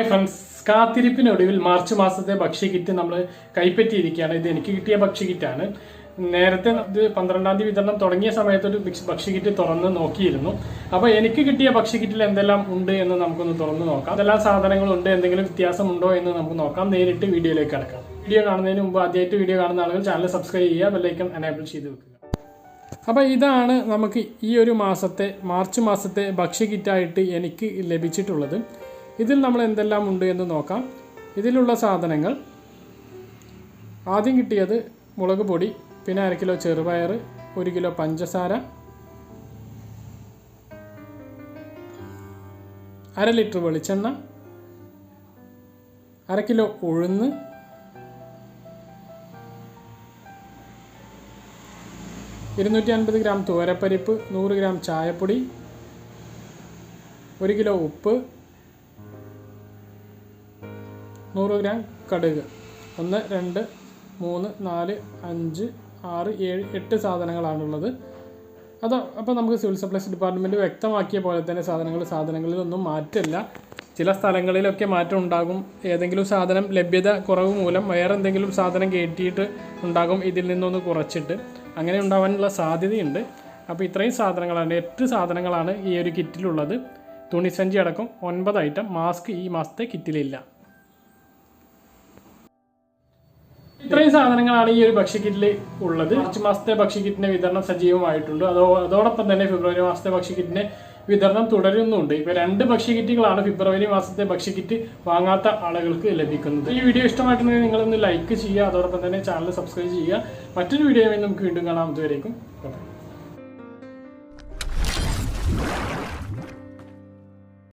Friends, കാത്തിരിപ്പിനൊടുവിൽ March മാസത്തെ ഭക്ഷ്യക്കിറ്റ് നമ്മൾ കൈപ്പറ്റിയിരിക്കുകയാണ്. ഇത് എനിക്ക് കിട്ടിയ ഭക്ഷ്യക്കിറ്റാണ്. നേരത്തെ ഇത് 12-ാം തീയതി വിതരണം തുടങ്ങിയ സമയത്തൊരു ഭക്ഷ്യക്കിറ്റ് തുറന്ന് നോക്കിയിരുന്നു. അപ്പോൾ എനിക്ക് കിട്ടിയ ഭക്ഷ്യക്കിറ്റിൽ എന്തെല്ലാം ഉണ്ട് എന്ന് നമുക്കൊന്ന് തുറന്ന് നോക്കാം. എന്തെല്ലാം സാധനങ്ങളുണ്ട്, എന്തെങ്കിലും വ്യത്യാസമുണ്ടോ എന്ന് നമുക്ക് നോക്കാം. നേരിട്ട് വീഡിയോയിലേക്ക് കടക്കാം. വീഡിയോ കാണുന്നതിന് മുമ്പ് ആദ്യമായിട്ട് വീഡിയോ കാണുന്ന ആളുകൾ ചാനൽ സബ്സ്ക്രൈബ് ചെയ്യുക, ബെല്ലൈക്കൺ എനേബിൾ ചെയ്ത് വെക്കുക. അപ്പോൾ ഇതാണ് നമുക്ക് ഈ ഒരു മാസത്തെ മാർച്ച് മാസത്തെ ഭക്ഷ്യക്കിറ്റായിട്ട് എനിക്ക് ലഭിച്ചിട്ടുള്ളത്. ഇതിൽ നമ്മൾ എന്തെല്ലാം ഉണ്ട് എന്ന് നോക്കാം. ഇതിലുള്ള സാധനങ്ങൾ ആദ്യം കിട്ടിയത് മുളക് പൊടി, പിന്നെ 1 കിലോ ചെറുപയർ, 1 കിലോ പഞ്ചസാര, 1/2 ലിറ്റർ വെളിച്ചെണ്ണ, 1/2 കിലോ ഉഴുന്ന്, 250 ഗ്രാം തോരപ്പരിപ്പ്, 100 ഗ്രാം ചായപ്പൊടി, 1 കിലോ ഉപ്പ്, 100 ഗ്രാം കടുക്. 1 2 3 4 5 6 7 8 സാധനങ്ങളാണുള്ളത്. അപ്പോൾ നമുക്ക് സിവിൽ സപ്ലൈസ് ഡിപ്പാർട്ട്മെൻറ്റ് വ്യക്തമാക്കിയ പോലെ തന്നെ സാധനങ്ങളിലൊന്നും മാറ്റമില്ല. ചില സ്ഥലങ്ങളിലൊക്കെ മാറ്റം ഉണ്ടാകും. ഏതെങ്കിലും സാധനം ലഭ്യത കുറവ് മൂലം വേറെ എന്തെങ്കിലും സാധനം കയറ്റിയിട്ട് ഉണ്ടാകും, ഇതിൽ നിന്നൊന്ന് കുറച്ചിട്ട്. അങ്ങനെ ഉണ്ടാവാനുള്ള സാധ്യതയുണ്ട്. അപ്പോൾ ഇത്രയും സാധനങ്ങളാണ്, 8 സാധനങ്ങളാണ് ഈ ഒരു കിറ്റിലുള്ളത്. തുണിസഞ്ചി അടക്കം 9 ഐറ്റം. മാസ്ക് ഈ മാസത്തെ കിറ്റിലില്ല. ഇത്രയും സാധനങ്ങളാണ് ഈ ഒരു ഭക്ഷ്യക്കിറ്റിൽ ഉള്ളത്. മാർച്ച് മാസത്തെ ഭക്ഷ്യക്കിറ്റിന്റെ വിതരണം സജീവമായിട്ടുണ്ട്. അതോടൊപ്പം തന്നെ ഫെബ്രുവരി മാസത്തെ ഭക്ഷ്യക്കിറ്റിന്റെ വിതരണം തുടരുന്നുണ്ട്. ഇപ്പോൾ 2 ഭക്ഷ്യക്കിറ്റുകളാണ് ഫെബ്രുവരി മാസത്തെ ഭക്ഷ്യക്കിറ്റ് വാങ്ങാത്ത ആളുകൾക്ക് ലഭിക്കുന്നത്. ഈ വീഡിയോ ഇഷ്ടമായിട്ടുണ്ടെങ്കിൽ നിങ്ങളൊന്ന് ലൈക്ക് ചെയ്യുക, അതോടൊപ്പം തന്നെ ചാനൽ സബ്സ്ക്രൈബ് ചെയ്യുക. മറ്റൊരു വീഡിയോയുമായി നമുക്ക് വീണ്ടും കാണാം. അതുവരേക്കും.